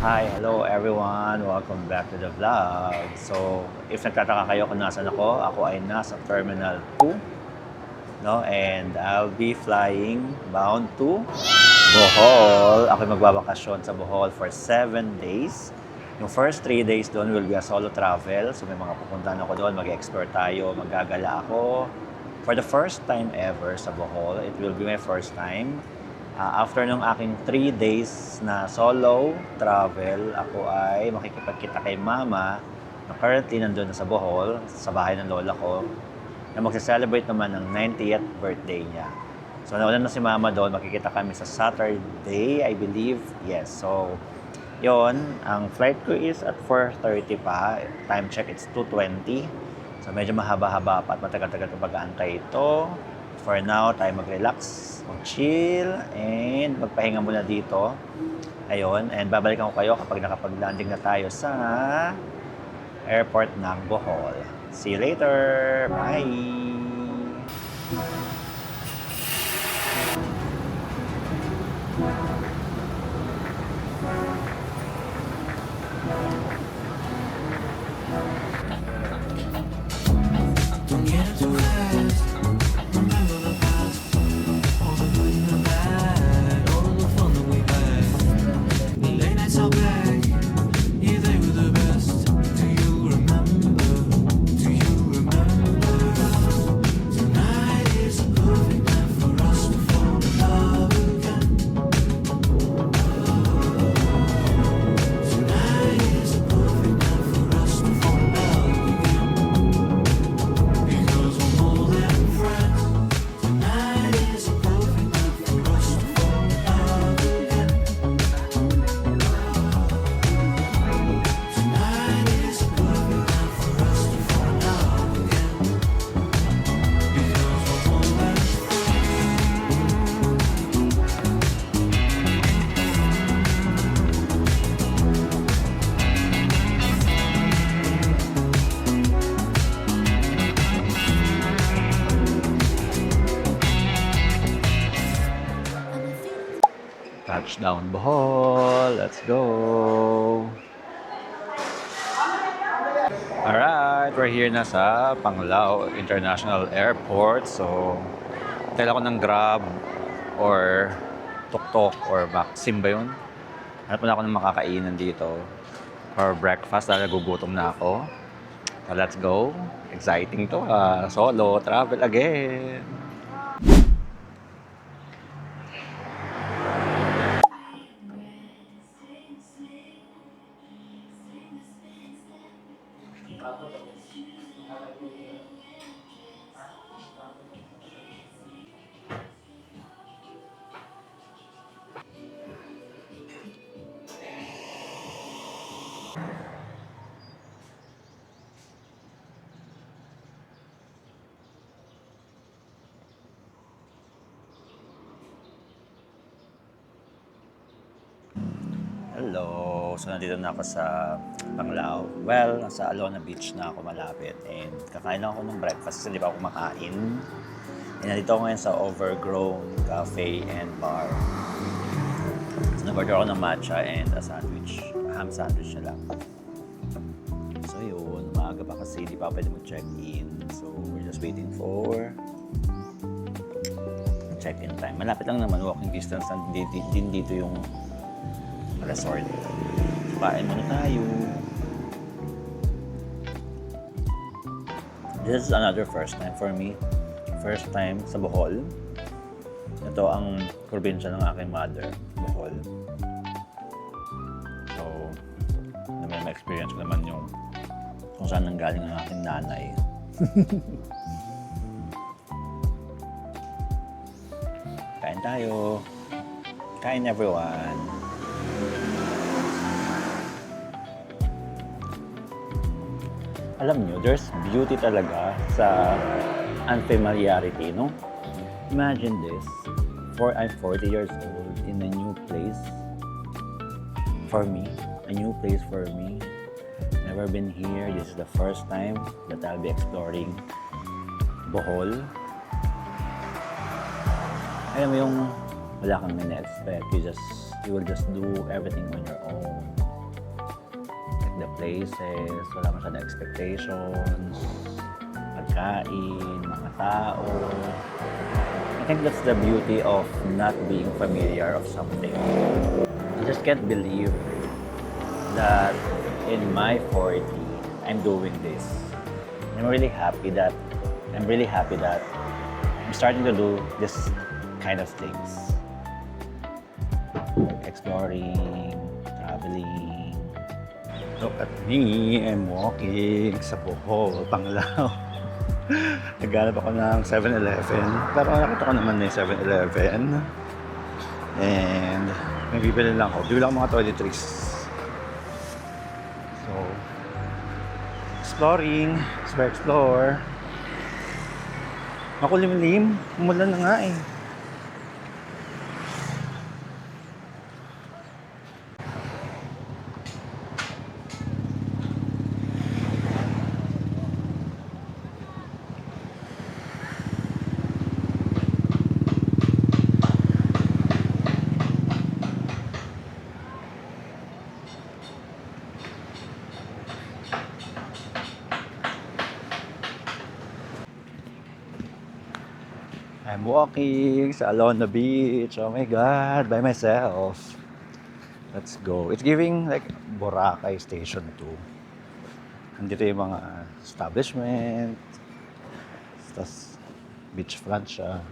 Hi, hello everyone. Welcome back to the vlog. So, if nagtataka kayo kung nasan ako ay nasa Terminal 2, no? And I'll be flying bound to Bohol. Ako magbabakasyon sa Bohol for 7 days. Yung first 3 days doon will be a solo travel. So, may mga pupuntahan ako doon, mag-explore tayo, magagala ako. For the first time ever sa Bohol, it will be my first time. After nung aking 3 days na solo travel, ako ay makikipagkita kay mama na currently nandun na sa Bohol, sa bahay ng lola ko, na magsa-celebrate naman ng 90th birthday niya. So nauna na si mama doon, makikita kami sa Saturday, I believe. Yes, so yon, ang flight ko is at 4:30 pa. Time check, it's 2:20. So medyo mahaba-haba pa at matagal-tagal ko pag-aantay ito. For now, tayo mag-relax, mag-chill, and magpahinga muna dito. Ayun, and babalikan ko kayo kapag nakapag-landing na tayo sa airport ng Bohol. See you later! Bye! Touchdown Bohol, let's go! Alright, we're here na sa Panglao International Airport. So, tala ko ng Grab or Tuktok or Maxim ba yun? Hanap na ako ng makakainan dito for breakfast dahil gugutom na ako. So, let's go! Exciting to solo travel again! Hello! So, nandito na ako sa Panglao. Well, nasa Alona Beach na ako malapit. And kakain lang ako ng breakfast kasi hindi pa ako kumakain. And nandito ako ngayon sa Overgrown Cafe and Bar. So, nag-order ako ng matcha and a sandwich. Ham sandwich na lang. So, yun. Maaga pa kasi hindi pa pwede mag-check-in. So, we're just waiting for check-in time. Malapit lang naman. Walking distance. Din dito yung resort. Kain muna tayo. This is another first time for me. First time sa Bohol. Ito ang probinsya ng aking mother, Bohol. So, may experience ko naman yung kung saan nanggaling ang aking nanay. Kain tayo. Kain everyone. Alam nyo, there's beauty talaga sa unfamiliarity, no? Imagine this. I'm 40 years old in a new place. For me, a new place for me. Never been here. This is the first time that I'll be exploring Bohol. Alam mo yung wala kang na-expect. You will just do everything on your own. the places, wala masyadong expectations, pagkain, mga tao. I think that's the beauty of not being familiar of something. I just can't believe that in my 40, I'm doing this. I'm really happy that I'm starting to do this kind of things. Like exploring, traveling. Look at me, I'm walking sa Bohol, Panglao. Naghanap ako ng 7-Eleven. Pero nakita ko naman na yung 7-Eleven. And may bibili lang ako. Bibili lang mga toiletries. So, exploring. Explore. Makulimlim. Umulan na nga eh. I'm walking sa Alona Beach. Oh my God, by myself. Let's go. It's giving like Boracay Station 2. Nandito yung mga establishment. Tapos beachfront siya.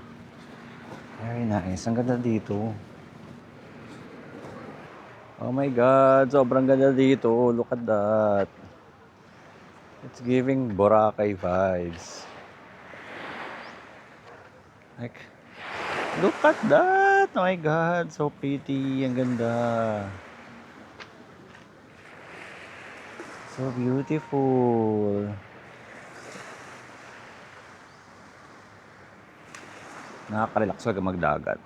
Very nice. Ang ganda dito. Oh my God, sobrang ganda dito. Look at that. It's giving Boracay vibes. Like, look at that! Oh my God, so pretty. Ang ganda. So beautiful. Nakaka-relax ka magdagat.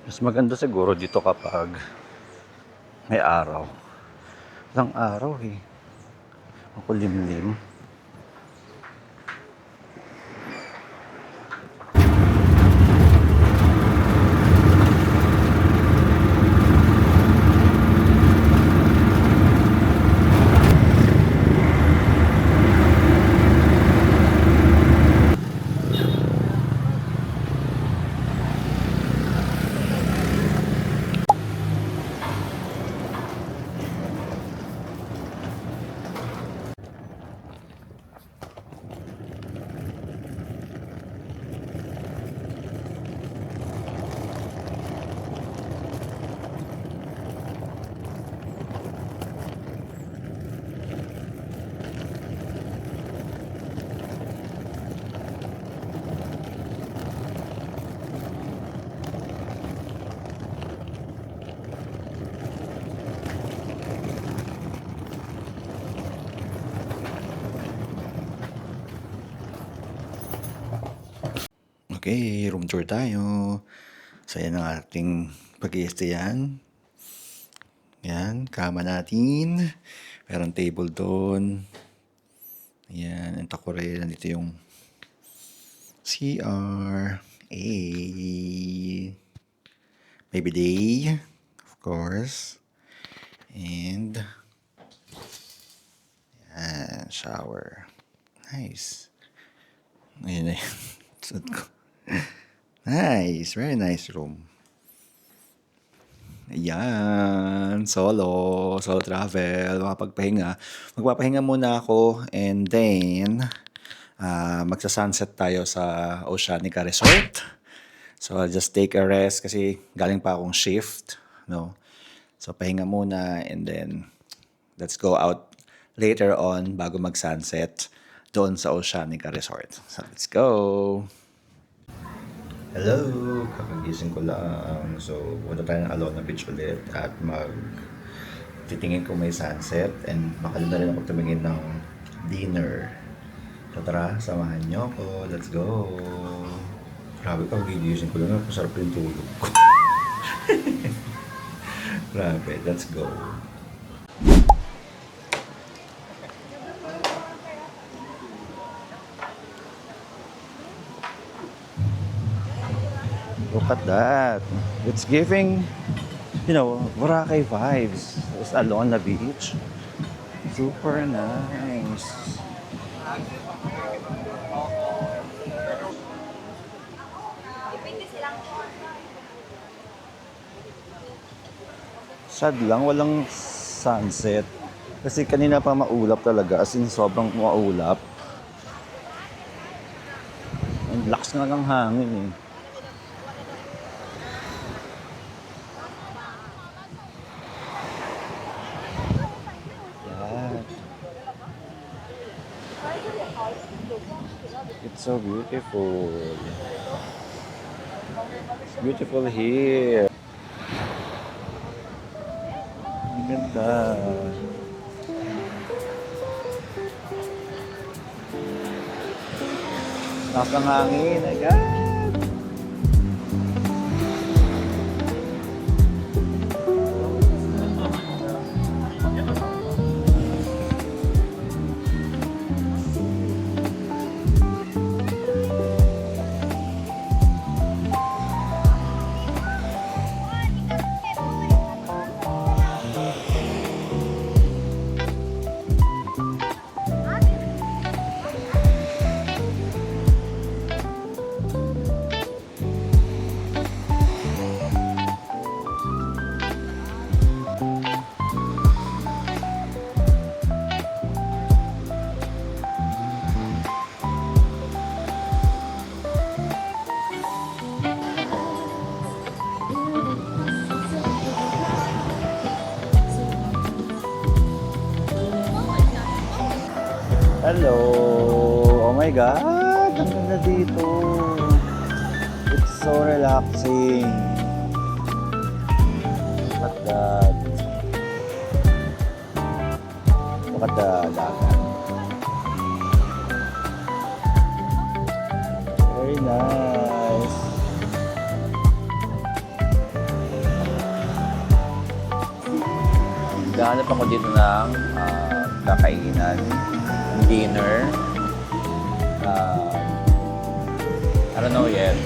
Mas maganda siguro dito kapag may araw. Walang araw eh. Makulimlim. Okay, room tour tayo. So, yan ang ating pag-i-stayan. Yan, kama natin. Meron table doon. Yan, ang takore. Nandito yung CR. Baby day, of course. And, yan, shower. Nice. Ayan na yun. Suot ko. Nice, very nice room. Ayan, solo travel, Magpapahinga muna ako and then magsa-sunset tayo sa Oceanica Resort. So I'll just take a rest kasi galing pa akong shift, no? So pahinga muna and then let's go out later on bago mag-sunset doon sa Oceanica Resort. So let's go! Hello! Kakagising ko lang. So, punta tayo ng Alona Beach ulit at titingin ko may sunset and makalim na rin ako tumingin ng dinner. So, tara, samahan niyo ako. Let's go! Grabe, kakagising ko lang. Masarap yung tulog ko. Grabe, let's go! Look at that. It's giving, Boracay vibes. It's along the beach. Super nice. Sad lang, walang sunset. Kasi kanina pa maulap talaga, as in sobrang maulap. Ang lakas nga ng hangin eh. Yeah. It's so beautiful. It's beautiful here. Ang ganda. Lakas ng hangin, agad. Hello! Oh my God! Ang ganda dito! It's so relaxing. Look at that. Look at the dagat. Very nice. Gahanap ako dito ng kakainan, dinner. I don't know yet.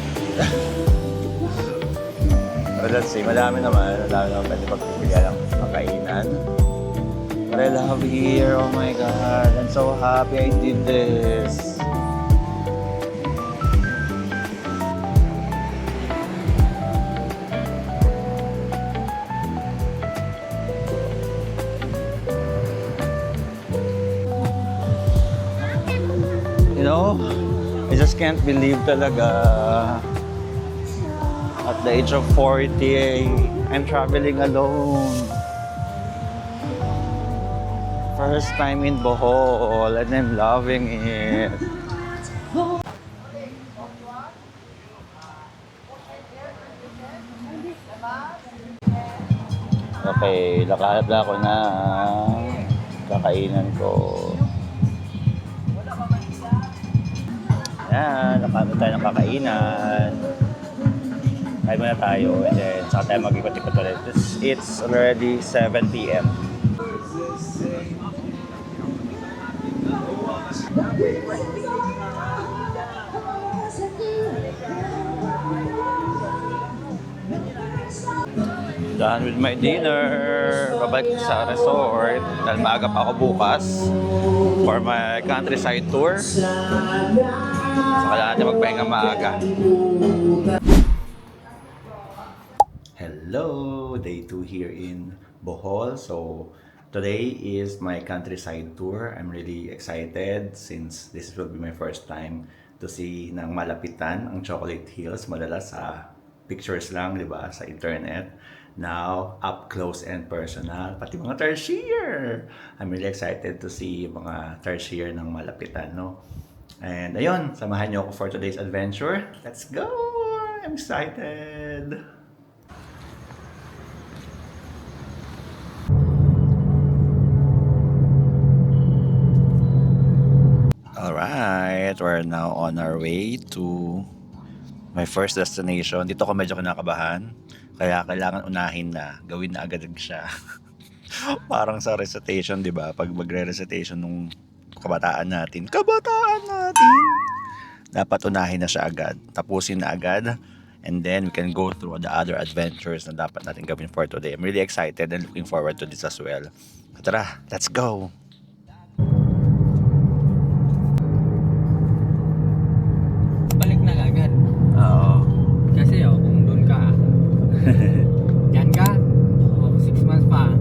But let's see, madami naman pwede pagpipilian ng kakainan. But I love here, oh my God. I'm so happy I did this. I just can't believe talaga at the age of 40, I'm traveling alone. First time in Bohol and I'm loving it. Okay, nakahanap na ako ng kakainan ko. Yan, nakahanap tayo ng kakainan. Kain muna tayo and then saka tayo mag-ikot-ikot ulit. It's already 7 p.m. Done with my dinner. Babalik sa resort dahil maaga pa ako bukas for my countryside tour. So kailangan natin magpahinga maaga. Hello! Day 2 here in Bohol. So today is my countryside tour. I'm really excited since this will be my first time to see ng malapitan ang Chocolate Hills. Madalas sa pictures lang, di ba, sa internet. Now, up close and personal, pati mga tertiary. I'm really excited to see mga tertiary ng malapitan, no? And ayun, samahan niyo ako for today's adventure. Let's go! I'm excited! Alright, we're now on our way to my first destination. Dito ako medyo kinakabahan. Kaya kailangan unahin na. Gawin na agad siya. Parang sa recitation, di ba? Pag magre-recitation nung kabataan natin, dapat unahin na siya agad. Tapusin na agad. And then we can go through the other adventures na dapat natin gawin for today. I'm really excited and looking forward to this as well. Tara, let's go! Balik na agad. Oo. Kasi kung doon ka, dyan ka, 6 months pa.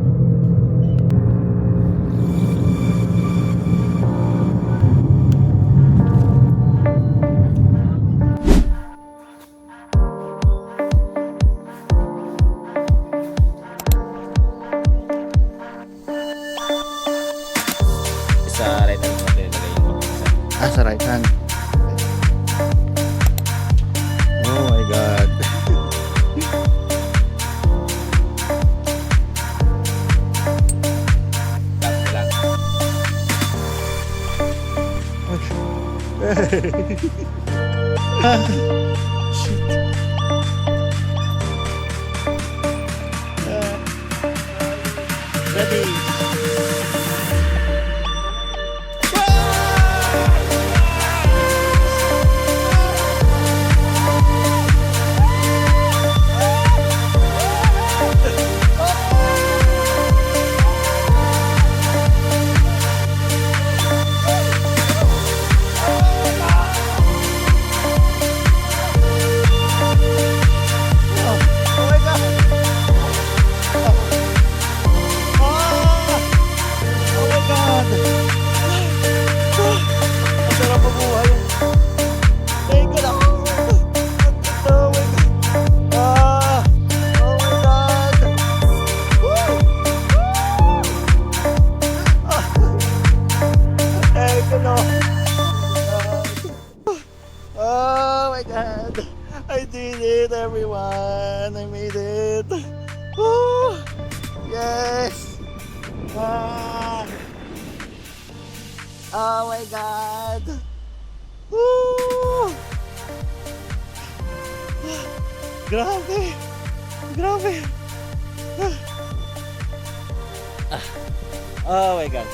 Sa right hand natin ilagay yung mga Sa right hand. Oh my God. tapos lang. Ready. Oh my God! I did it, everyone! I made it! Woo! Yes! Ah! Oh my God! Woo! Grabe! Grabe! Oh my God.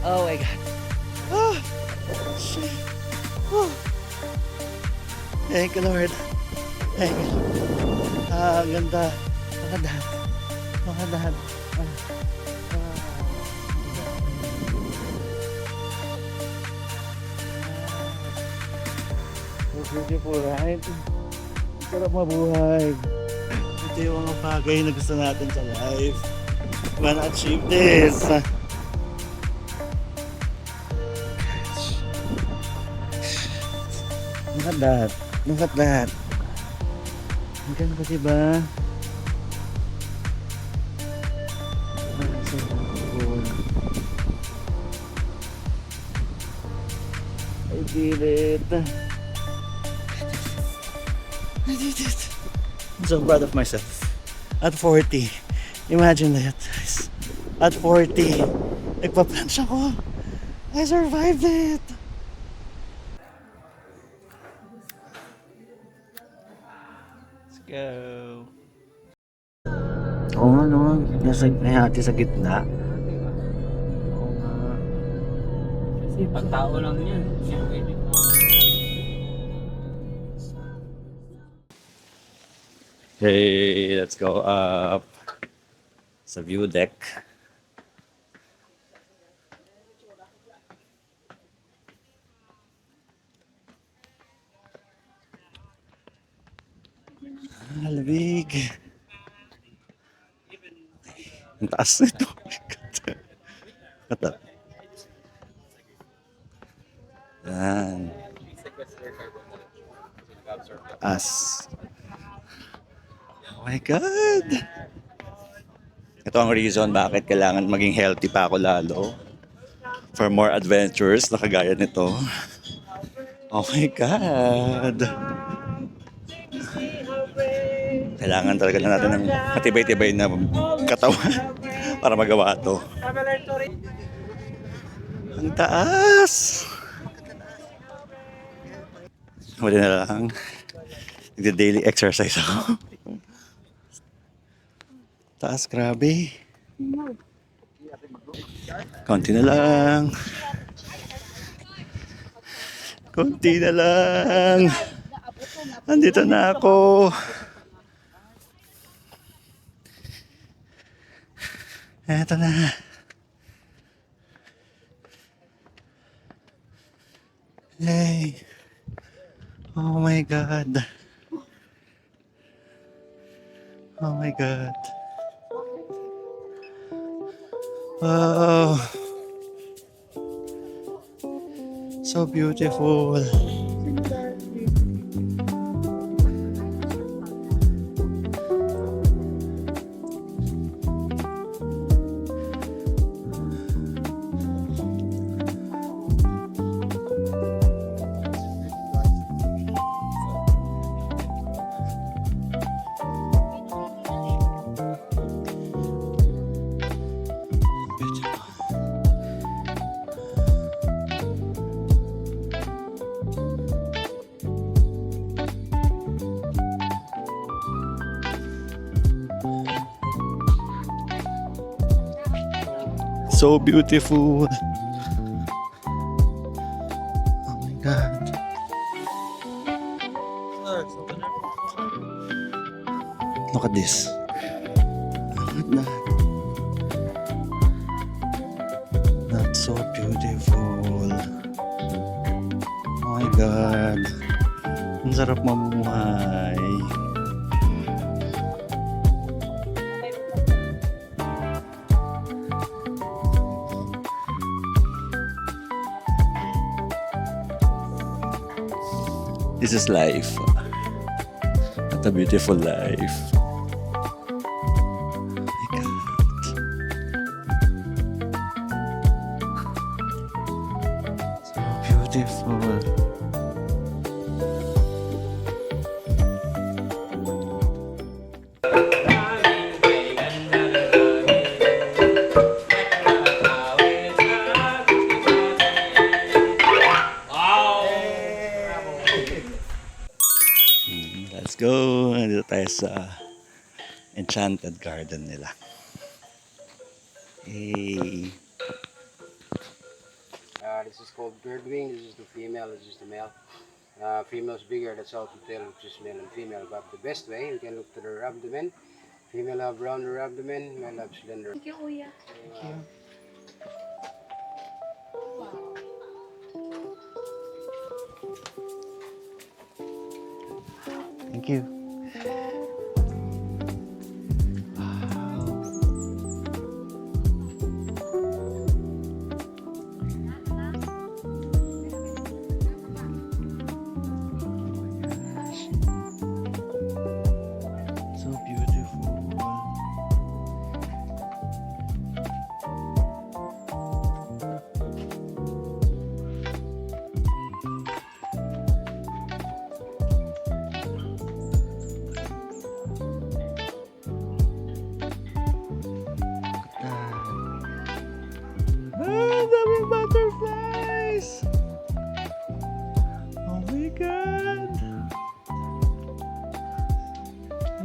Oh my God. Ah! Shit! Woo! Thank you, Lord. Thank you. Ang ganda. Makadahan. Makadahan. So beautiful, right? Ang sarap mabuhay. Ito yung mga bagay na gusto natin sa life. We wanna achieve this. Look at that. Look at that. Ang ganda, diba? So cool. I did it. I did it. I'm so proud of myself. At 40. Imagine that, guys. At 40. Nagpa-planch ako. I survived it. Go. Oo nga no, nasa hati sa gitna. Oo nga. Kasi pag tao lang yan, sino edit mo? Okay, let's go up sa view deck. Halbig. Ang taas nito. Kata. Yan. Taas. Oh my God. Ito ang reason bakit kailangan maging healthy pa ako lalo. For more adventures na kagaya nito. Oh my God. Kailangan talaga na natin ng matibay-tibay na katawan para magawa to. Ang taas! Wala na lang. Nagda-daily exercise ako. Taas, grabe. Konti na lang. Konti na lang. Andito na ako. Eto na. Yay. Oh my God. Oh my God. Wow. So beautiful. So beautiful. Oh my God. Look at this. Look at that. That's so beautiful. Oh my God. Ang sarap mamuhay. This is life. What a beautiful life. My God. So beautiful. Let's go. Nandito tayo sa Enchanted Garden nila. Hey. This is called birdwing. This is the female. This is the male. Female's bigger. That's how to tell which is male and female. But the best way, you can look to their abdomen. Female have rounder abdomen. Male have slender. Thank you, Kuya. Thank you. So beautiful. Daming butterflies! Oh my God!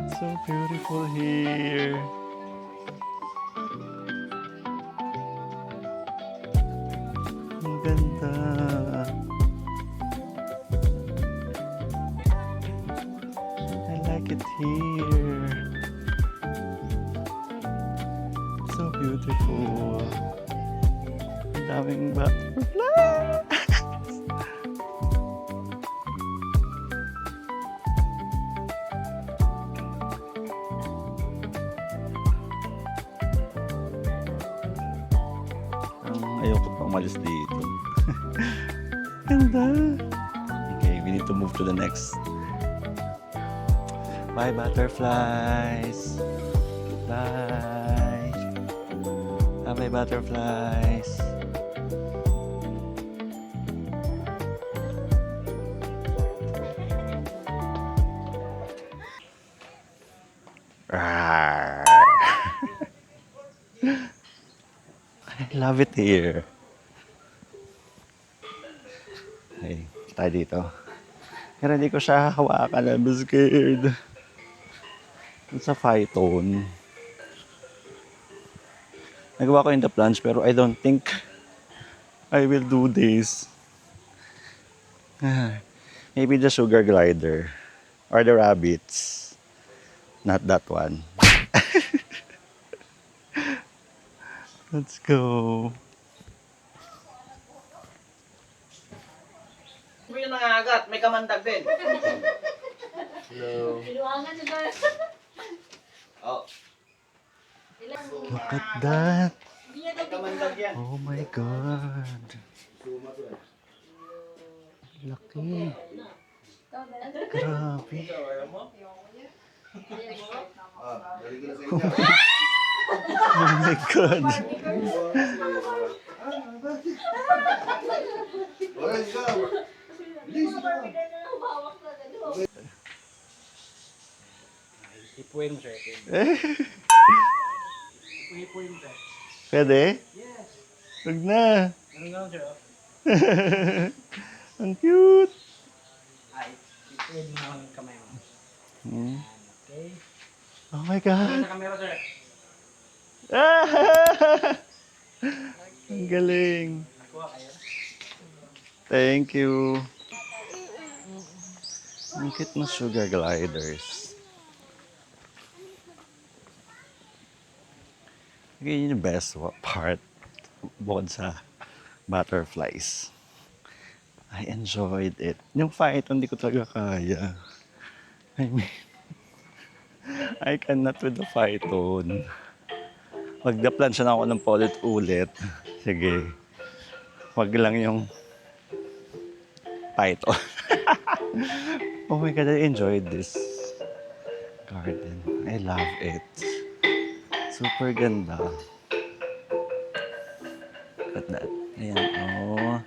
It's so beautiful here. Ang ganda. I like it here. So beautiful. Ang daming butterflies. Ayoko pa umalis dito. Ganda. Okay, we need to move to the next. Bye, butterflies. Bye. Bye, butterflies. Rawr. I love it here. Okay, tayo dito. Pero hindi ko siya hawakan. I'm scared. It's a phyton. Nagawa ko in the plunge pero I don't think I will do this. Maybe the sugar glider. Or the rabbits. Not that one. Let's go. May nangangagat, may kamandag din. Piluangan na doon. Oh, Look at that. may kamandag yan. Oh my God. Laki. Grabe. Oh my God. Ipuin mo sir. Pwede? Yes. Huwag na. Ano nga sir? Ang cute. Ay, ipuin mo ang kamay mo. Hmm. Okay. Oh my God. Sa camera sir. Ang galing. Nakuha kayo. Thank you. Ang cute na sugar gliders. Yun yung best part bukod sa butterflies. I enjoyed it. Yung fight, hindi ko talaga kaya. I mean, I cannot with the python. Magda-plan siya na ako ng paulit-ulit. Sige. Wag lang yung python. Oh my God, I enjoyed this garden. I love it. Super ganda. Look at that. Ayan, oh.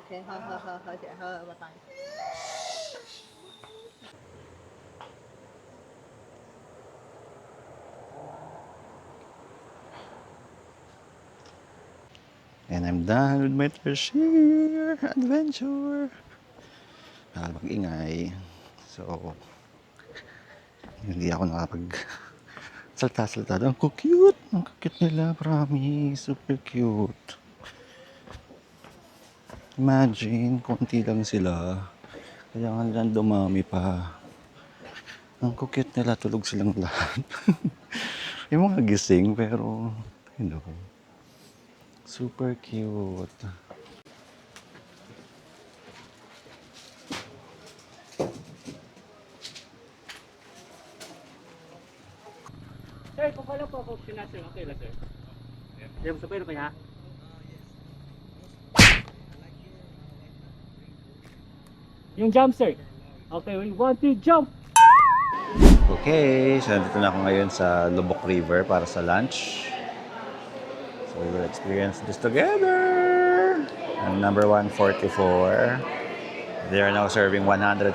Okay, batang. And I'm done with my tertiary adventure. Mag-ingay. So, hindi ako nakapag salta-salta. Ang cute. Ang cute nila. Promise. Super cute. Imagine, konti lang sila. Kaya nga lang dumami pa. Ang cute nila. Tulog silang lahat. Yung mga gising, pero, you know, super cute. Sir, kung pala po ako sinasir, okay lang sir. Hindi mo sabay na kaya? Yung jump sir. Okay, we want to jump! Okay, so nandito na ako ngayon sa Lubok River para sa lunch. So we will experience this together. And number 144. They are now serving 142.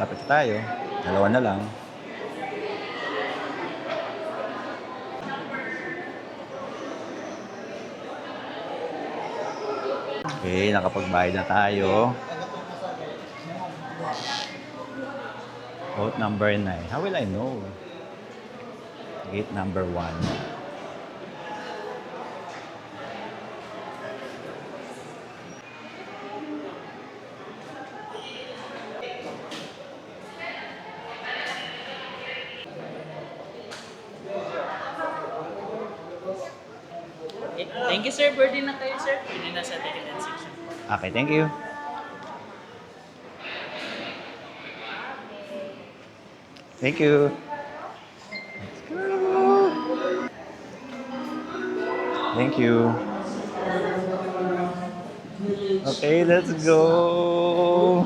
Lapit na tayo. Dalawa na lang. Okay, nakapagbayad na tayo. Boat number 9. How will I know? Gate number 1. Thank you, sir. Birthday na kayo, sir. Pwede na sa ticket and section. Okay, thank you. Thank you. Let's go. Thank you. Okay, let's go.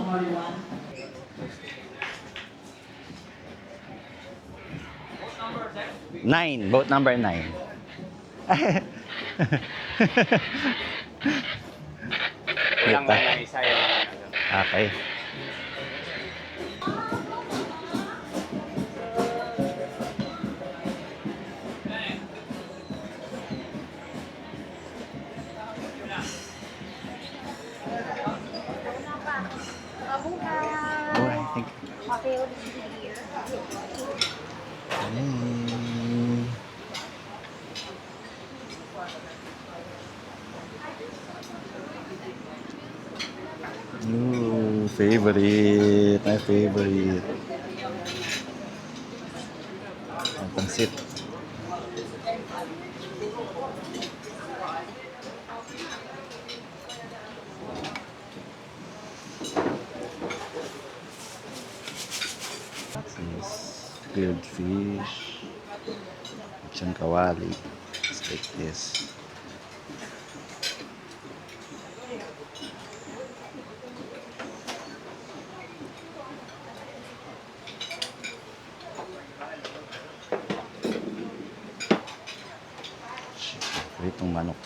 Nine, boat number 9. Ilang ba na isa yung Okay. Alright, thank you. Mm. Ooh, favorite. My favorite. Ang pansit. This is grilled fish. Lechon kawali. Let's take this. Pritong manok.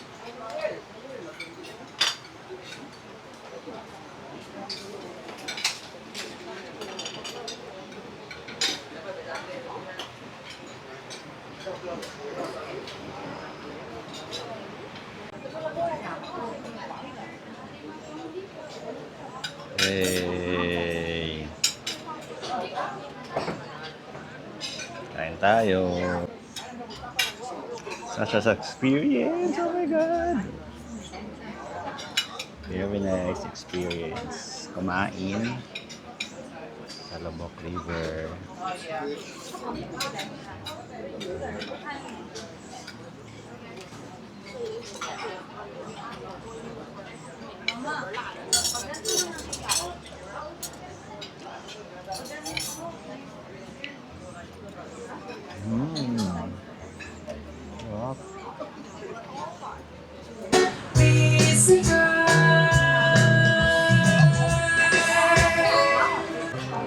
Hey. Kain tayo. Such an experience. Oh my God. Very nice experience. Kumain sa Lubbock River. Sarap.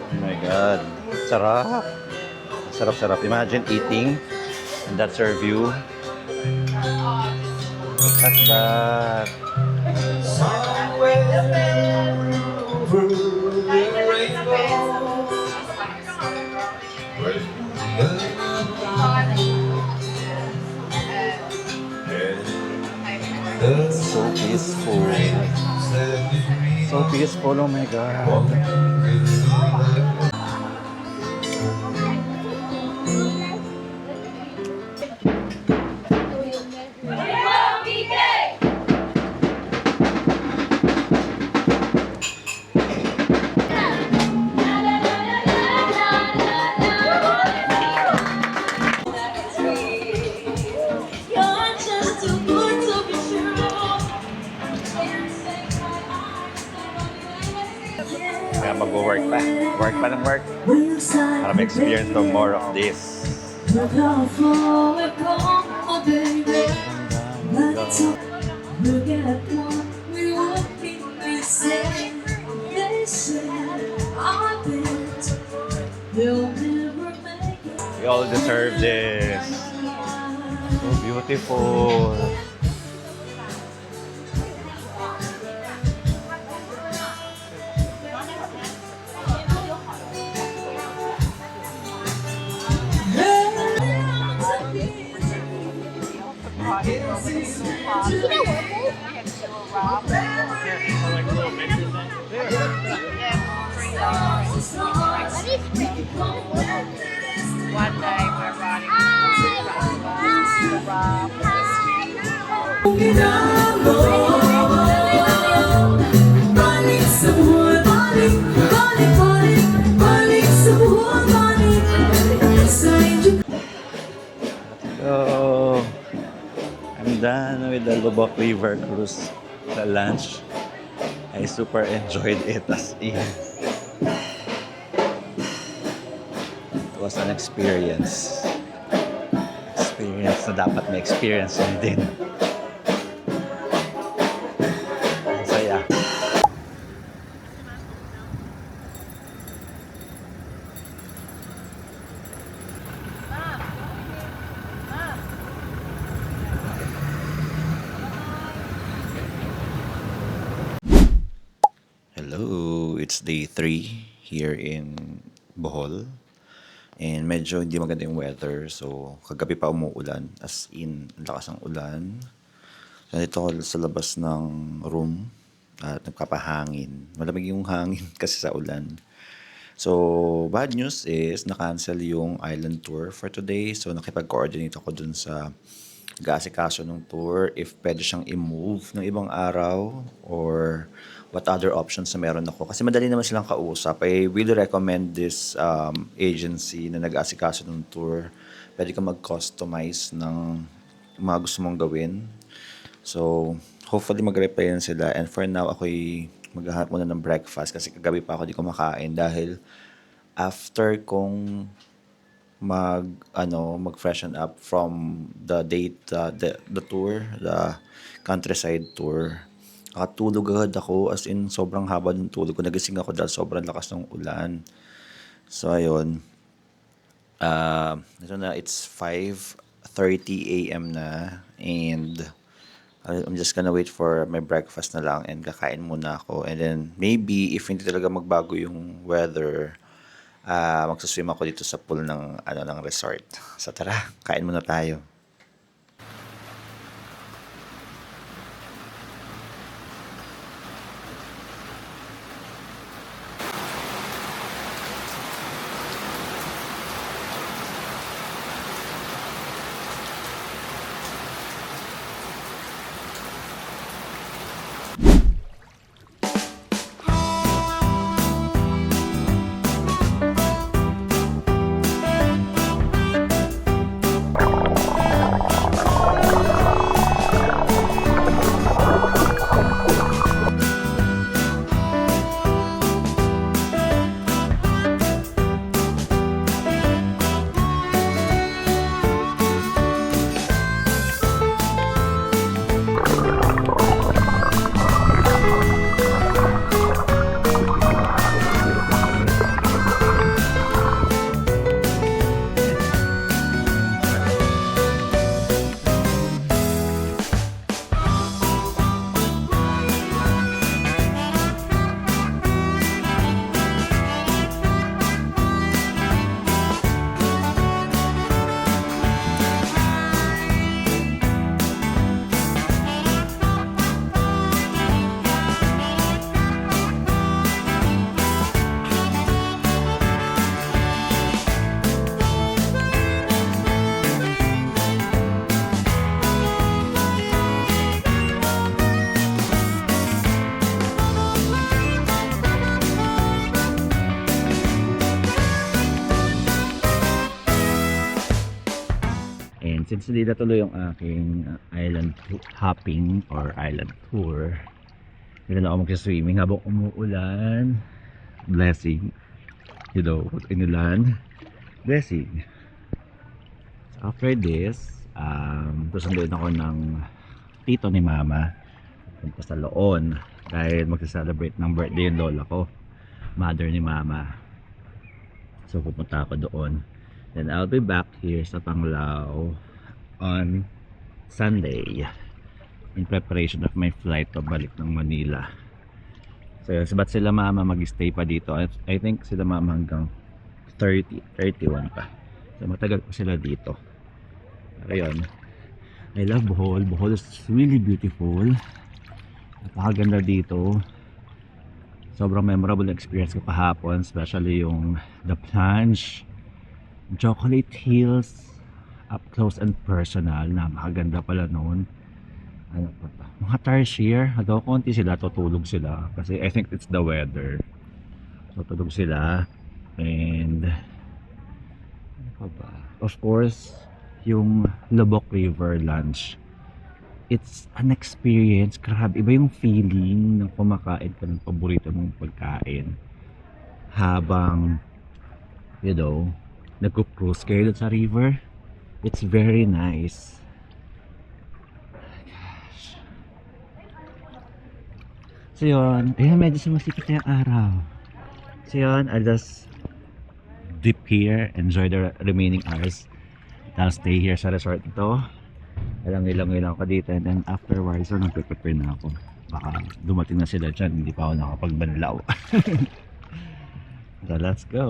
Oh my God. Sarap. Sarap-sarap. Imagine eating and that's your view. Look at that. So peaceful. So peaceful, oh my God. Kaya mag-work pa. Work pa ng work. Para ma-experience no more of this. We all deserve this. So beautiful. One day we're So, I'm done with the Lubbock River cruise sa lunch. I super enjoyed it as in. It was an experience. Experience na dapat may experience din. Ang saya. it's day 3 here in Bohol. And medyo hindi maganda yung weather. So, kagabi pa umuulan. As in, ang lakas ng ulan. So, nandito ako sa labas ng room at nagpapahangin. Malamig yung hangin kasi sa ulan. So, bad news is na-cancel yung island tour for today. So, nakipag-coordinate ako dun sa nag-aasikaso ng tour if pwede siyang i-move ng ibang araw or what other options na meron ako. Kasi madali naman silang kausap. I really recommend this agency na nag-aasikaso ng tour. Pwede ka mag-customize ng mga gusto mong gawin. So, hopefully mag-reply yan sila. And for now, ako'y maghahanap muna ng breakfast kasi kagabi pa ako di kumakain dahil after kong mag-freshen up from the tour, the countryside tour. Nakatulog agad ako, as in sobrang haba ng tulog ko. Nagising ako dahil sobrang lakas ng ulan. So ayun. Ito na, it's 5:30 AM na and I'm just gonna wait for my breakfast na lang and kakain muna ako. And then maybe if hindi talaga magbago yung weather, magsaswim ako dito sa pool ng resort. So tara, kain muna tayo. And since hindi na tuloy yung aking island hopping or island tour, hindi na ako magsaswimming habang umuulan. Blessing. You know, inulan. Blessing. After this, susunduin ako ng tito ni mama punta sa Loon dahil magsa-celebrate ng birthday yung lola ko, mother ni mama. So pupunta ako doon. Then I'll be back here sa Panglao on Sunday in preparation of my flight pabalik ng Manila. So yun, sabat sila mama mag-stay pa dito. I think sila mama hanggang 31 pa. So matagal pa sila dito. Pero yun, I love Bohol. Bohol is really beautiful. Napakaganda dito. Sobrang memorable experience ko kahapon, especially yung the plunge, Chocolate Hills, up close and personal. Napakaganda pala noon. Ano pa ba? Mga tarsier, hanggang konti sila, tutulog sila. Kasi I think it's the weather. Tutulog sila. And ano pa ba? Of course, yung Lubok River lunch. It's an experience. Grabe, iba yung feeling ng kumakain ka ng paborito mong pagkain. Habang, you know, nagko-cruise kayo sa river. It's very nice. Gosh. So yun, ayun, medyo sumasikip na yung araw. So yun, I'll just dip here, enjoy the remaining hours. I'll stay here sa resort ito. Ilang-ilang ako dito, and then afterwards, so nagpe-prepare na ako. Baka dumating na sila dyan, hindi pa ako nakapagbanlaw. So let's go.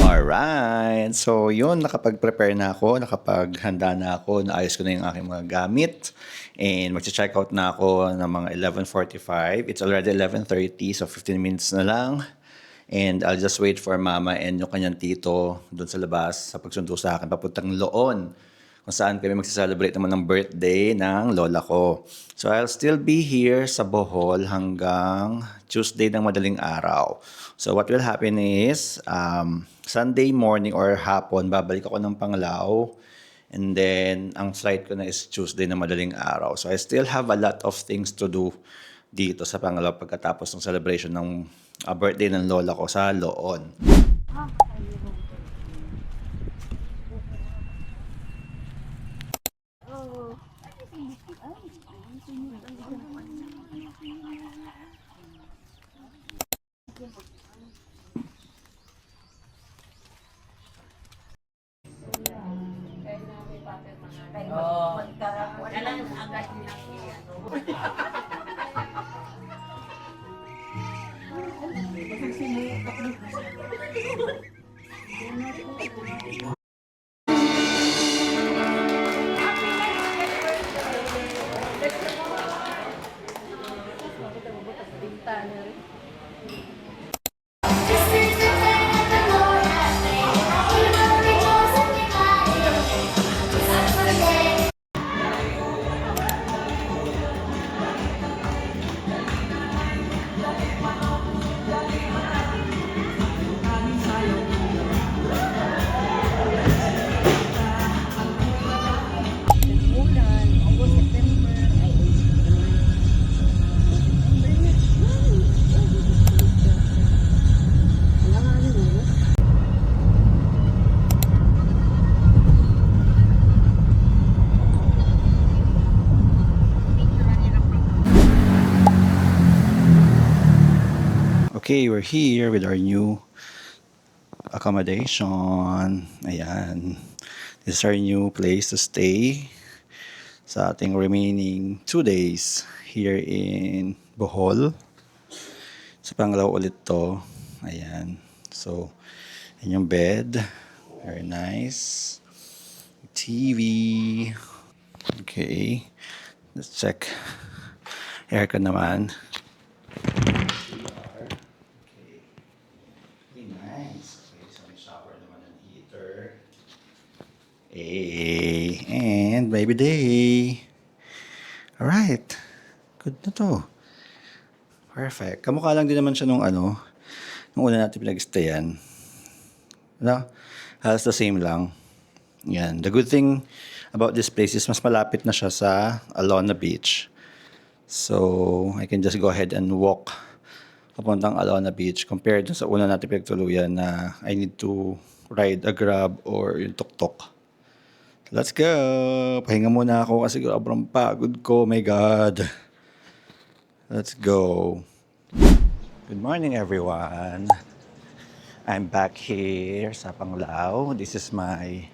Alright, so yun, nakapag-prepare na ako, nakapaghanda na ako, naayos ko na yung aking mga gamit, and mag-check out na ako ng mga 11:45. It's already 11:30, so 15 minutes na lang. And I'll just wait for mama and yung kanyang tito doon sa labas sa pagsundo sa akin papuntang Loon, kung saan kami magsa-celebrate naman ng birthday ng lola ko. So I'll still be here sa Bohol hanggang Tuesday ng madaling araw. So what will happen is, Sunday morning or hapon, babalik ako ng Panglao. And then, ang flight ko na is Tuesday na madaling araw. So I still have a lot of things to do dito sa Panglao pagkatapos ng celebration ng birthday ng lola ko sa Loon. Okay, we're here with our new accommodation. Ayan. This is our new place to stay sa ating remaining 2 days here in Bohol. Sa Panglao ulit to. Ayan. So, yan yung bed. Very nice. TV. Okay. Let's check. Aircon naman. Nice. Okay, so may shower naman and heater. Hey, and baby day. Alright. Good na to. Perfect. Kamukha lang din naman siya nung nung una natin pinag-stayan. No? Halos the same lang. Yan. The good thing about this place is mas malapit na siya sa Alona Beach. So, I can just go ahead and walk papuntang Alona Beach compared dun sa una natin pinagtuluyan na I need to ride a Grab or yung tuk-tuk. So let's go! Pahinga muna ako kasi sobrang pagod ko. My God! Let's go! Good morning everyone! I'm back here sa Panglao. This is my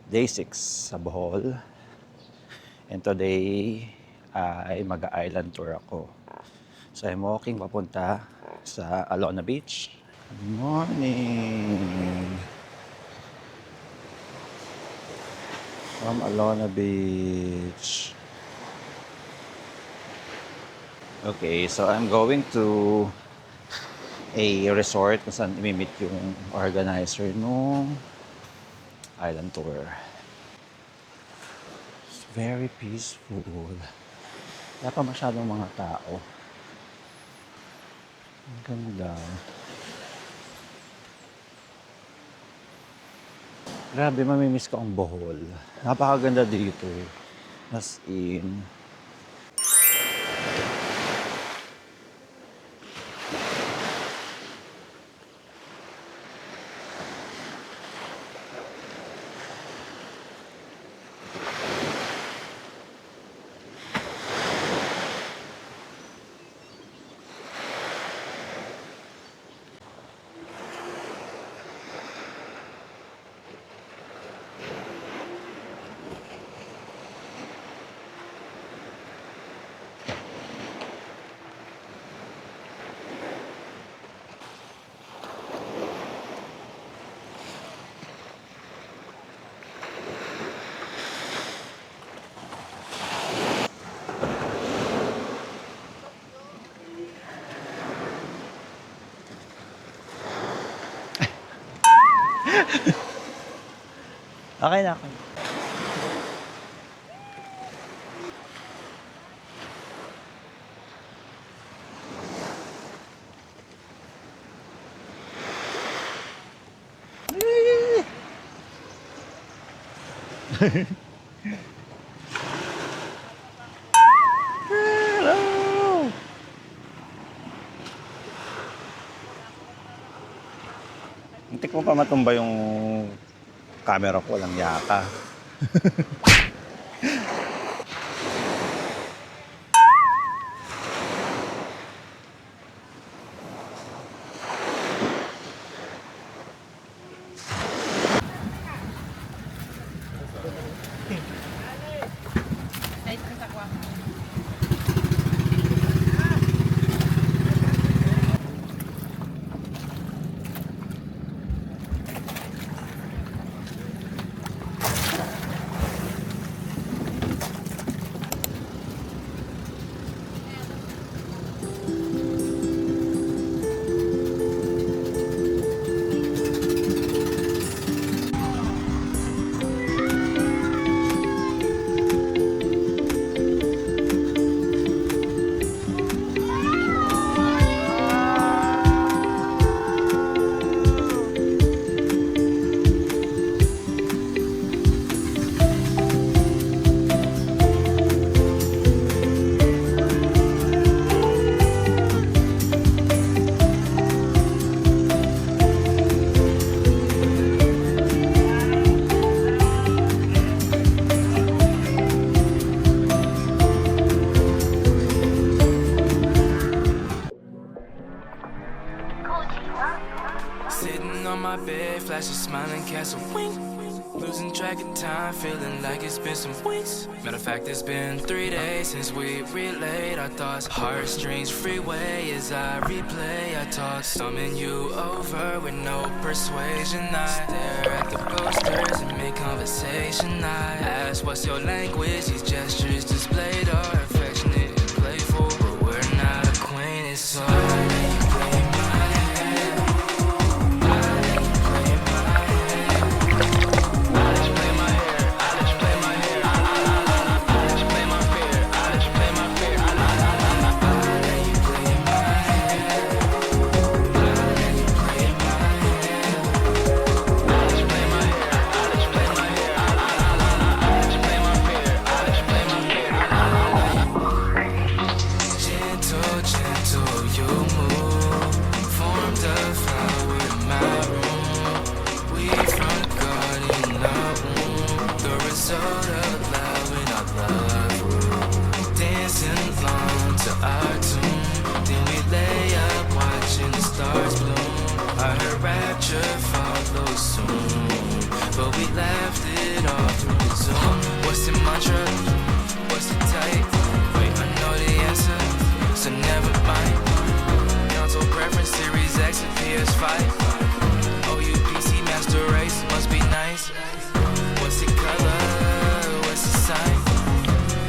day 6 sa Bohol. And today ay mag-island tour ako. So I'm walking papunta sa Alona Beach. Good morning! From Alona Beach. Okay, so I'm going to a resort kung saan i-meet yung organizer nung island tour. It's very peaceful. Wala pa masyadong mga tao. Ang ganda. Grabe, mamimiss ko ang Bohol. Napakaganda dito. As in. Okay na, okay. Hello! Muntik mo pa matumba yung camera ko, walang yaka. Sitting on my bed, flashing, smiling, cast a wink. Losing track of time, feeling like it's been some weeks. Matter of fact, it's been 3 days since we relayed our thoughts. Heartstrings freeway as I replay our talks. Summon you over with no persuasion. I stare at the posters and make conversation. I ask, what's your language? These gestures displayed are affectionate and playful, but we're not acquainted, so but we left it all through the Zoom. What's the mantra? What's the type? Wait, I know the answer, so never mind. Console preference, Series X and PS5. OUPC Master Race must be nice. What's the color? What's the sign?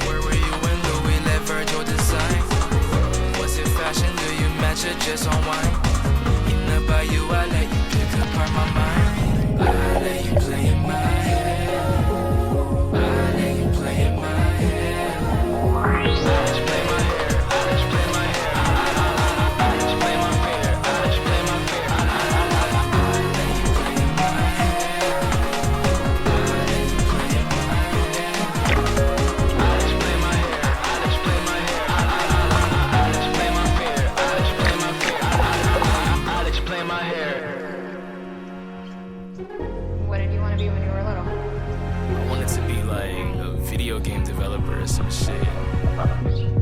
Where were you when Louis let Virgil design? What's it fashion? Do you match it just on wine? In the bayou, I let you pick apart my mind. I let you play in my head. I let you play in my head. I just play my hair. I just play my hair. I just play my hair. I just play my hair. I let you play in my head. I let you play in my head. I just play my hair. I just play my hair. I just play my hair. I just play my hair. I just play my hair. What did you want to be when you were little? I wanted to be like a video game developer or some shit,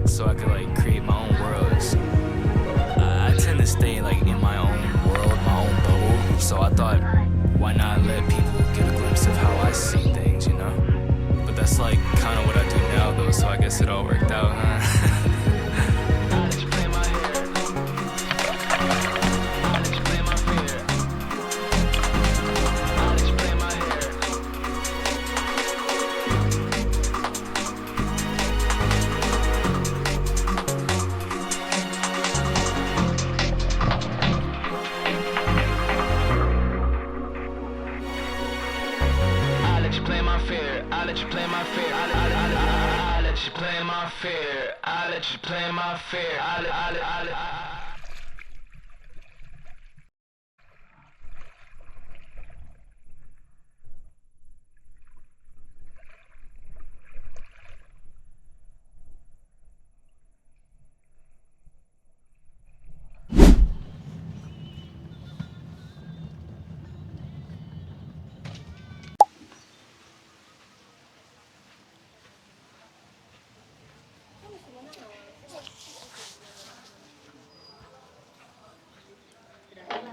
so I could like create my own worlds. I tend to stay like in my own world, my own bubble. So I thought, why not let people get a glimpse of how I see things, you know? But that's like kind of what I do now, though. So I guess it all worked out, huh? you play my fear. I let you play my fear.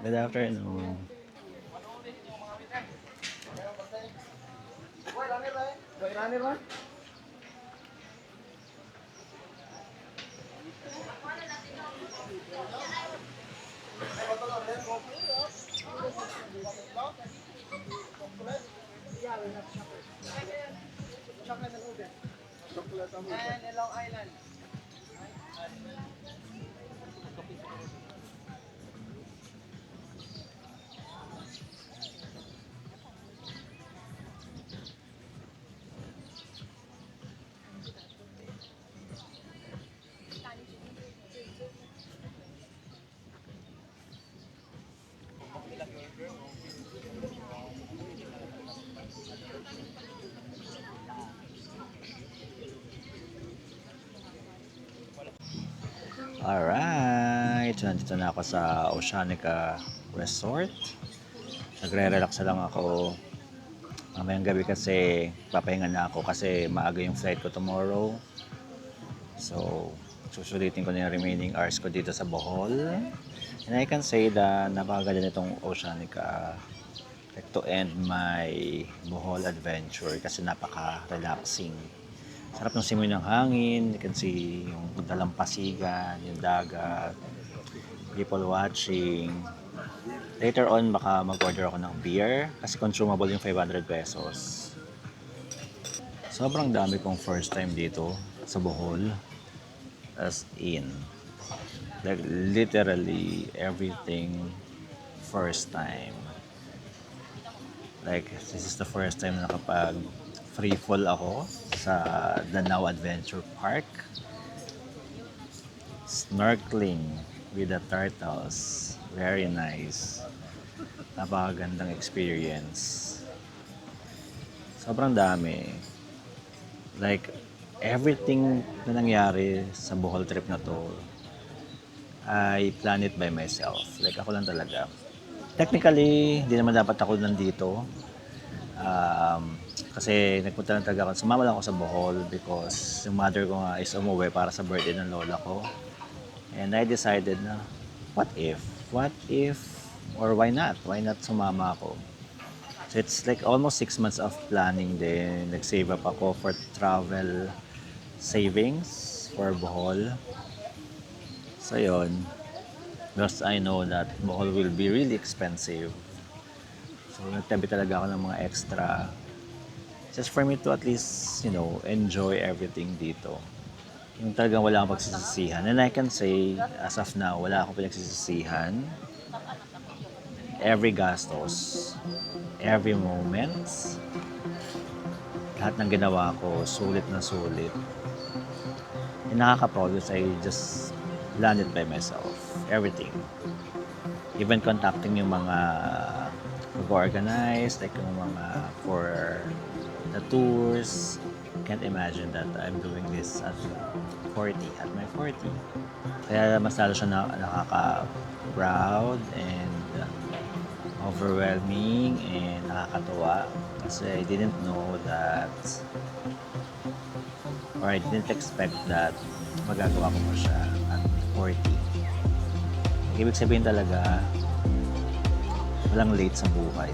Good afternoon. Alright, so nandito na ako sa Oceanica Resort. Nagre-relax lang ako. Mamayang gabi kasi papahinga na ako kasi maaga yung flight ko tomorrow. So, susulitin ko na yung remaining hours ko dito sa Bohol. And I can say that napakaganda nitong Oceanica, like to end my Bohol adventure kasi napaka-relaxing. Sarap ng simoy ng hangin, you can see yung dalampasigan, yung dagat, people watching. Later on, baka mag-order ako ng beer kasi consumable yung 500 pesos. Sobrang dami kong first time dito sa Bohol. As in, like literally everything first time. Like, this is the first time na kapag free fall ako sa Danao Adventure Park. Snorkeling with the turtles. Very nice. Napakagandang experience. Sobrang dami. Like, everything na nangyari sa Bohol trip na to, I plan it by myself. Like, ako lang talaga. Technically, hindi naman dapat ako nandito. Kasi nagpunta lang talaga ako. Sumama lang ako sa Bohol because yung mother ko nga is umuwi para sa birthday ng lola ko. And I decided na, what if? What if? Or why not? Why not sumama ako? So it's like almost 6 months of planning din. Nag-save up ako for travel savings for Bohol. So yun. Because I know that Bohol will be really expensive. So nagtabi talaga ako ng mga extra. Just for me to at least, you know, enjoy everything dito. Yung talagang wala akong pagsisisihan. And I can say, as of now, wala akong pinagsisisihan. Every gastos, every moment, lahat ng ginawa ko, sulit na sulit. And nakaka-proud is I just landed by myself. Everything. Even contacting yung mga mag-organize, like yung mga for the tours. Can't imagine that I'm doing this at 40, at my 40. Kaya mas lalo siya nakaka-proud and overwhelming and nakakatuwa kasi I didn't know that or I didn't expect that magagawa ko pa siya at 40. Ibig sabihin talaga walang late sa buhay.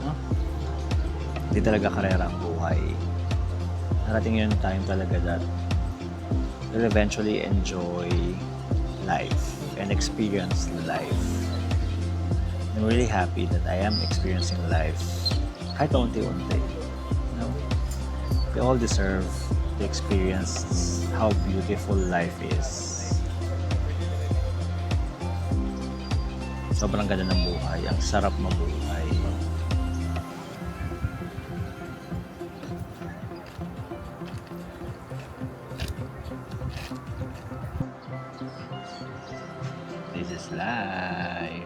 No? Hindi talaga karera ang buhay. Narating yung time talaga that we'll eventually enjoy life and experience life. I'm really happy that I am experiencing life kahit unti-unti. You know? We all deserve to experience how beautiful life is. Sobrang ganda ng buhay. Ang sarap mabuhay. This is life.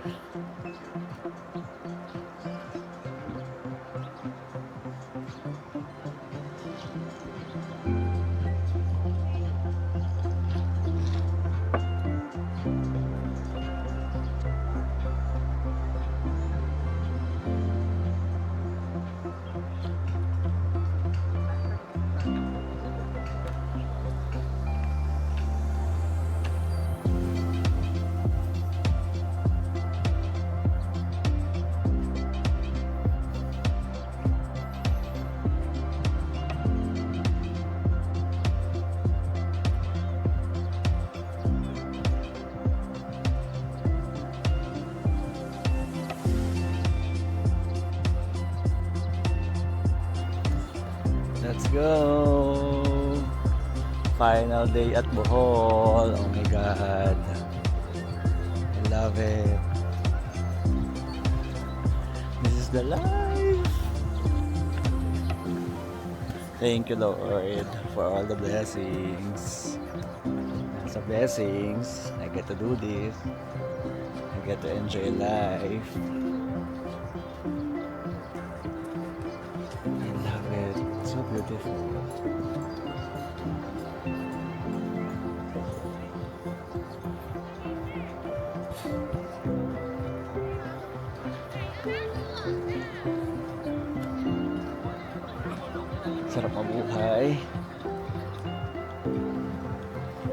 Let's go! Final day at Bohol. Oh my God. I love it. This is the life. Thank you, Lord, for all the blessings. Sa blessings, I get to do this. I get to enjoy life. I love it. So beautiful. Sarap mabuhay.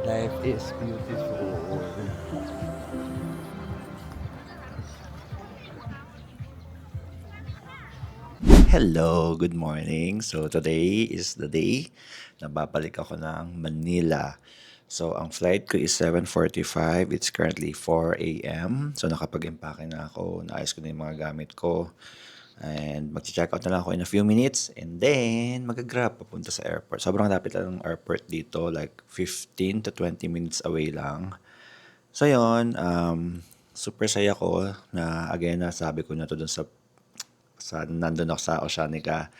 Life is beautiful. Hello, good morning. So today is the day na babalik ako ng Manila. So ang flight ko is 7:45. It's currently 4 a.m. So nakapag-impake na ako. Naayos ko na yung mga gamit ko. And mag-check out na lang ako in a few minutes. And then mag-grab papunta sa airport. Sobrang lapit lang ng airport dito. Like 15 to 20 minutes away lang. So yun, super saya ko na again nasabi ko na to dun sa nandun ako sa Oceanica.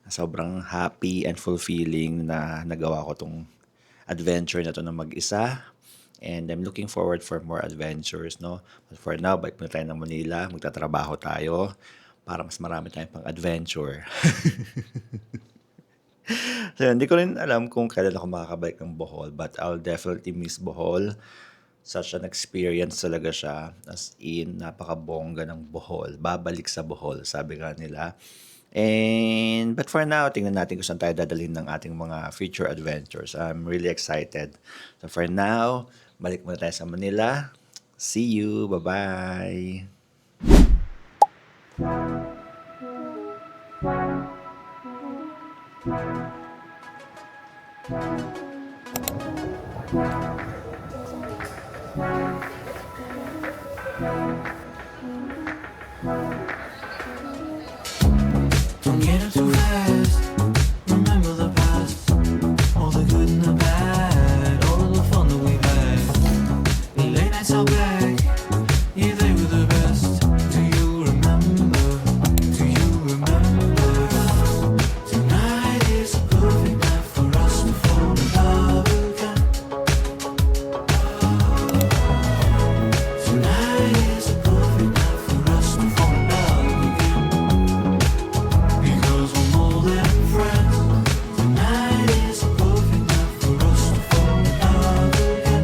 Sobrang happy and fulfilling na nagawa ko tong adventure na to na mag-isa. And I'm looking forward for more adventures, no? But for now, balik muna tayo ng Manila. Magtatrabaho tayo para mas marami tayong pang-adventure. So, hindi ko rin alam kung kailan ako makakabalik ng Bohol. But I'll definitely miss Bohol. Such an experience talaga siya. As in, napakabongga ng Bohol. Babalik sa Bohol, sabi nga nila. But for now, tingnan natin kung saan tayo dadalhin ng ating mga future adventures. I'm really excited. So for now, balik muna tayo sa Manila. See you. Bye-bye. Don't get up too fast. Remember the past, all the good and the bad, all of the fun that we've had. The late nights are back, yeah, they were the best. Do you remember? Do you remember? Tonight is a perfect night for us to fall in love again. Tonight is a perfect night for us to fall in love again. Because we're more than friends. Tonight is a perfect night for us to fall in love again.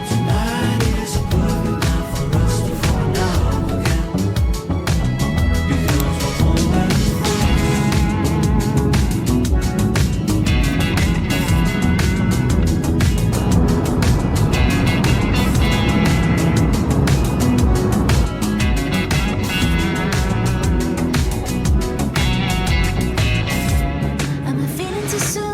Tonight is a perfect night for us to fall in love again. Because we're more than Am I feeling too soon?